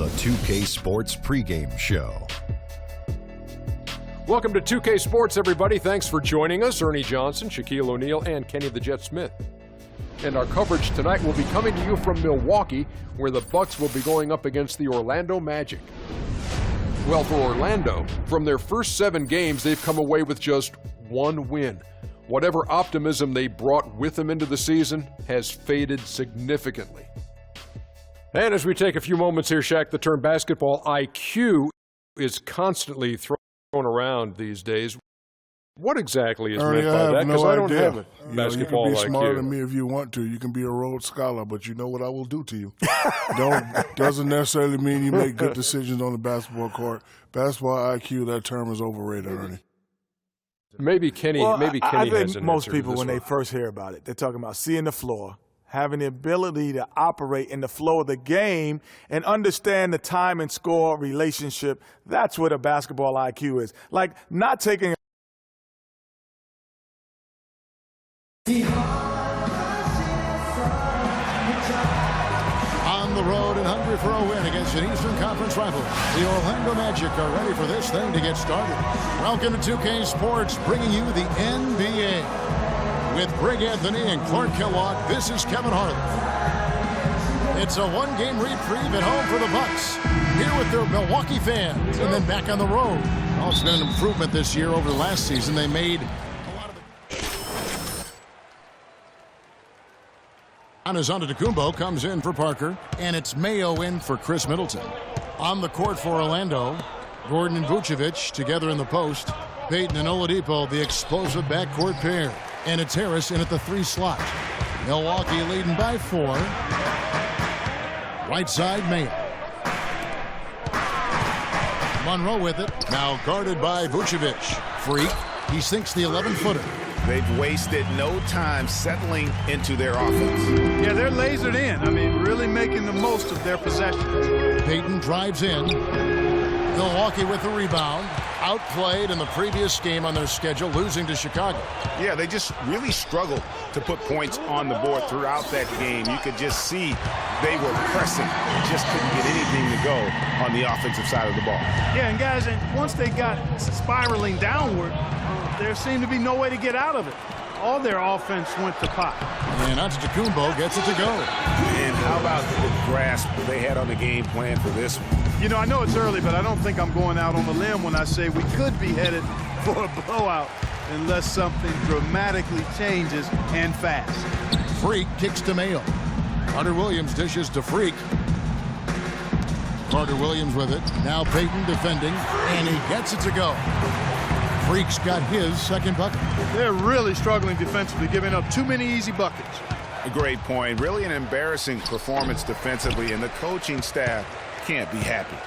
the 2K Sports pregame show. Welcome to 2K Sports, everybody. Thanks for joining us. Ernie Johnson, Shaquille O'Neal, and Kenny the Jet Smith. And our coverage tonight will be coming to you from Milwaukee, where the Bucks will be going up against the Orlando Magic. Well, for Orlando, from their first 7 games, they've come away with just 1 win. Whatever optimism they brought with them into the season has faded significantly. And as we take a few moments here, Shaq, the term basketball IQ is constantly thrown around these days. What exactly is meant by that? Because I don't have a basketball IQ. You can be smarter than me if you want to. You can be a Rhodes Scholar, but you know what I will do to you. Doesn't necessarily mean you make good decisions on the basketball court. Basketball IQ, that term is overrated, Ernie. Maybe Kenny. I has think an most answer to people, this when one. they first hear about it, they're talking about seeing the floor, having the ability to operate in the flow of the game and understand the time and score relationship. That's what a basketball IQ is. Like not taking On the road and hungry for a win against an Eastern Conference rival, the Orlando Magic are ready for this thing to get started. Welcome to 2K Sports, bringing you the NBA. With Greg Anthony and Clark Kellogg, this is Kevin Harlan. It's a 1-game reprieve at home for the Bucks, here with their Milwaukee fans, and then back on the road. Well, it's been an improvement this year over the last season. They made a lot of it. Giannis Antetokounmpo comes in for Parker, and it's Mayo in for Chris Middleton. On the court for Orlando, Gordon and Vucevic together in the post. Payton and Oladipo, the explosive backcourt pair. And it's Harris in at the 3 slot. Milwaukee leading by 4. Right side, Mayo. Monroe with it. Now guarded by Vucevic. Freak. He sinks the 11-footer. They've wasted no time settling into their offense. Yeah, they're lasered in. I mean, really making the most of their possessions. Payton drives in. Milwaukee with the rebound. Outplayed in the previous game on their schedule, losing to Chicago. Yeah, they just really struggled to put points on the board throughout that game. You could just see they were pressing. Just couldn't get anything to go on the offensive side of the ball. Yeah, and guys, once they got spiraling downward, there seemed to be no way to get out of it. All their offense went to pot. And Antetokounmpo gets it to go. And how about the grasp they had on the game plan for this one? You know, I know it's early, but I don't think I'm going out on a limb when I say we could be headed for a blowout unless something dramatically changes and fast. Freak kicks to Mayo. Carter Williams dishes to Freak. Carter Williams with it. Now Payton defending, and he gets it to go. Freak's got his second bucket. They're really struggling defensively, giving up too many easy buckets. A great point. Really an embarrassing performance defensively, and the coaching staff can't be happy.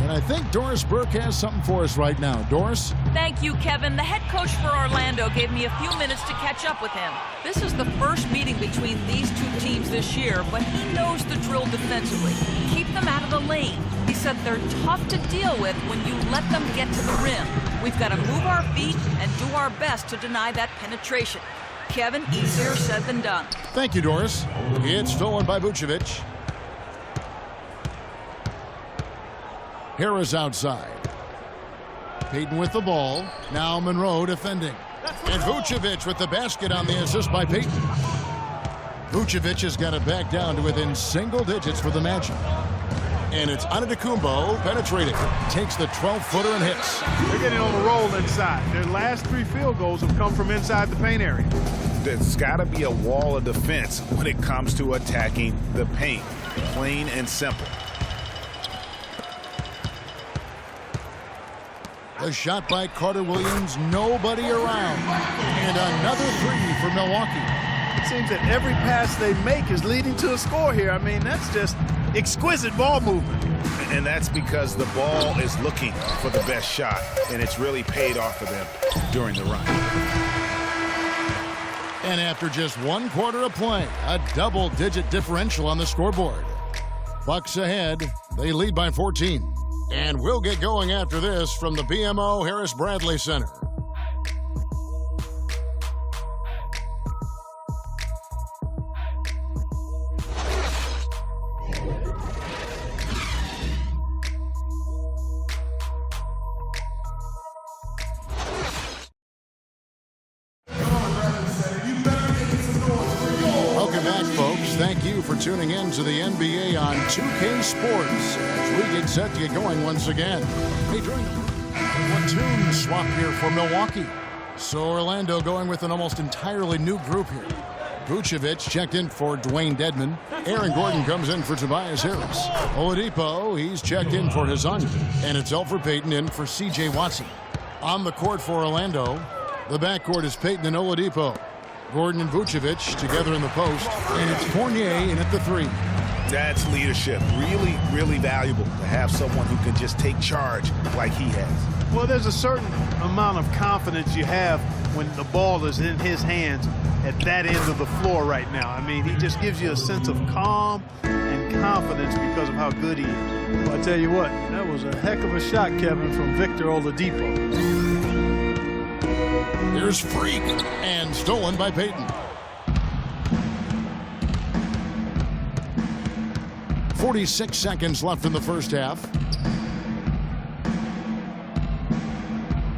And I think Doris Burke has something for us right now. Doris? Thank you, Kevin. The head coach for Orlando gave me a few minutes to catch up with him. This is the first meeting between these 2 teams this year, but he knows the drill defensively. Keep them out of the lane. He said they're tough to deal with when you let them get to the rim. We've got to move our feet and do our best to deny that penetration. Kevin, easier said than done. Thank you, Doris. It's stolen by Vucevic. Harris outside. Payton with the ball. Now Monroe defending. And Vucevic with the basket on the assist by Payton. Vucevic has got it back down to within single digits for the Magic. And it's Antetokounmpo penetrating. Takes the 12-footer and hits. They're getting on the roll inside. Their last 3 field goals have come from inside the paint area. There's got to be a wall of defense when it comes to attacking the paint. Plain and simple. The shot by Carter Williams, nobody around. And another 3 for Milwaukee. It seems that every pass they make is leading to a score here. I mean, that's just exquisite ball movement. And that's because the ball is looking for the best shot, and it's really paid off for them during the run. And after just 1 quarter of play, a double-digit differential on the scoreboard. Bucks ahead. They lead by 14. And we'll get going after this from the BMO Harris Bradley Center. back, folks. Thank you for tuning in to the NBA on 2K Sports as we get set to get going once again. Hey, during the platoon swap here for Milwaukee. So Orlando going with an almost entirely new group here. Vucevic checked in for Dwayne Dedmon. Aaron Gordon comes in for Tobias Harris. Oladipo, he's checked in for Hazonia. And it's Elfrid Payton in for C.J. Watson. On the court for Orlando, the backcourt is Payton and Oladipo. Gordon and Vucevic together in the post. And it's Fournier in at the 3. That's leadership. Really, really valuable to have someone who can just take charge like he has. Well, there's a certain amount of confidence you have when the ball is in his hands at that end of the floor right now. I mean, he just gives you a sense of calm and confidence because of how good he is. Well, I tell you what, that was a heck of a shot, Kevin, from Victor Oladipo. Here's Freak and stolen by Payton. 46 seconds left in the first half.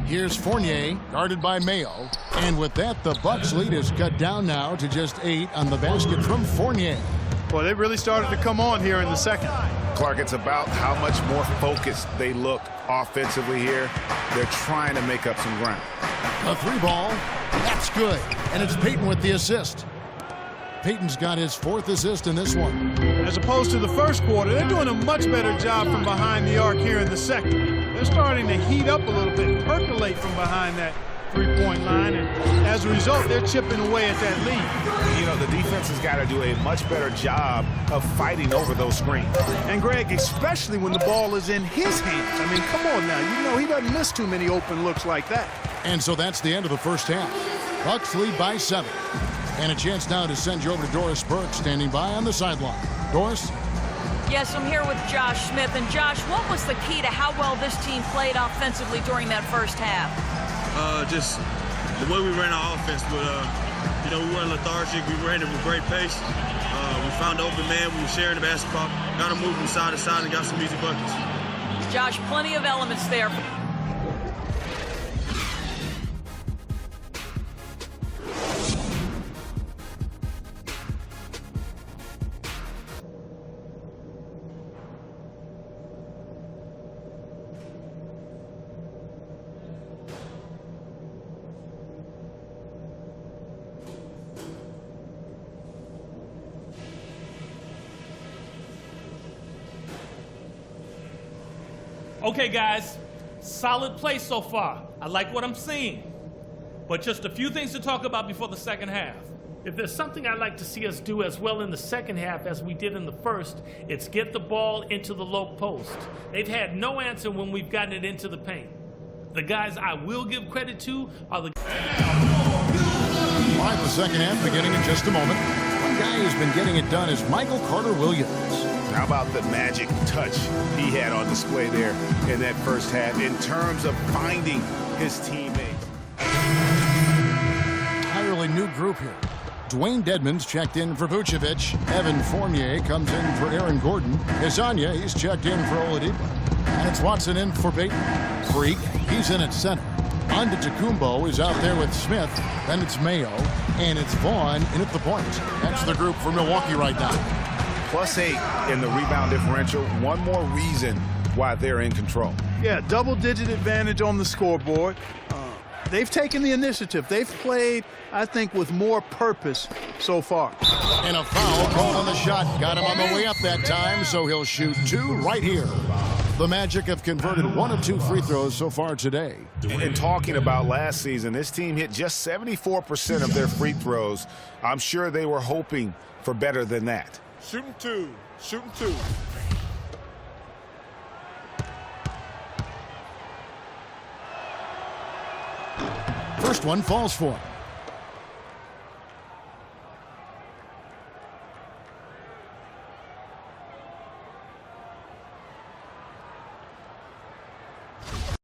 Here's Fournier, guarded by Mayo. And with that, the Bucks lead is cut down now to just 8 on the basket from Fournier. Well, they really started to come on here in the second. Clark, it's about how much more focused they look offensively here. They're trying to make up some ground. A 3-ball, that's good. And it's Payton with the assist. Payton's got his 4th assist in this one. As opposed to the first quarter, they're doing a much better job from behind the arc here in the second. They're starting to heat up a little bit, percolate from behind that three-point line, and as a result, they're chipping away at that lead. You know, the defense has got to do a much better job of fighting over those screens. And Greg, especially when the ball is in his hands. I mean, come on now. You know he doesn't miss too many open looks like that. And so that's the end of the first half. Bucks lead by 7. And a chance now to send you over to Doris Burke, standing by on the sideline. Doris? Yes, I'm here with Josh Smith. And Josh, what was the key to how well this team played offensively during that first half? Just the way we ran our offense. But, we weren't lethargic. We ran it with great pace. We found the open man. We were sharing the basketball. Got to move from side to side and got some easy buckets. Josh, plenty of elements there. Okay, guys, solid play so far. I like what I'm seeing. But just a few things to talk about before the second half. If there's something I'd like to see us do as well in the second half as we did in the first, it's get the ball into the low post. They've had no answer when we've gotten it into the paint. The guys I will give credit to are the... All right, the second half beginning in just a moment. One guy who's been getting it done is Michael Carter-Williams. How about the magic touch he had on display there in that first half in terms of finding his teammates? Entirely new group here. Dwayne Dedmon's checked in for Vucevic. Evan Fournier comes in for Aaron Gordon. Hazonia, he's checked in for Oladipo. And it's Watson in for Payton. Freak, he's in at center. Antetokounmpo is out there with Smith. Then it's Mayo. And it's Vaughn in at the point. That's the group for Milwaukee right now. +8 in the rebound differential. One more reason why they're in control. Yeah, double-digit advantage on the scoreboard. They've taken the initiative. They've played, I think, with more purpose so far. And a foul called on the shot. Got him on the way up that time, so he'll shoot 2 right here. The Magic have converted 1 of 2 free throws so far today. And talking about last season, this team hit just 74% of their free throws. I'm sure they were hoping for better than that. Shooting 2. Shooting 2. First one falls for him.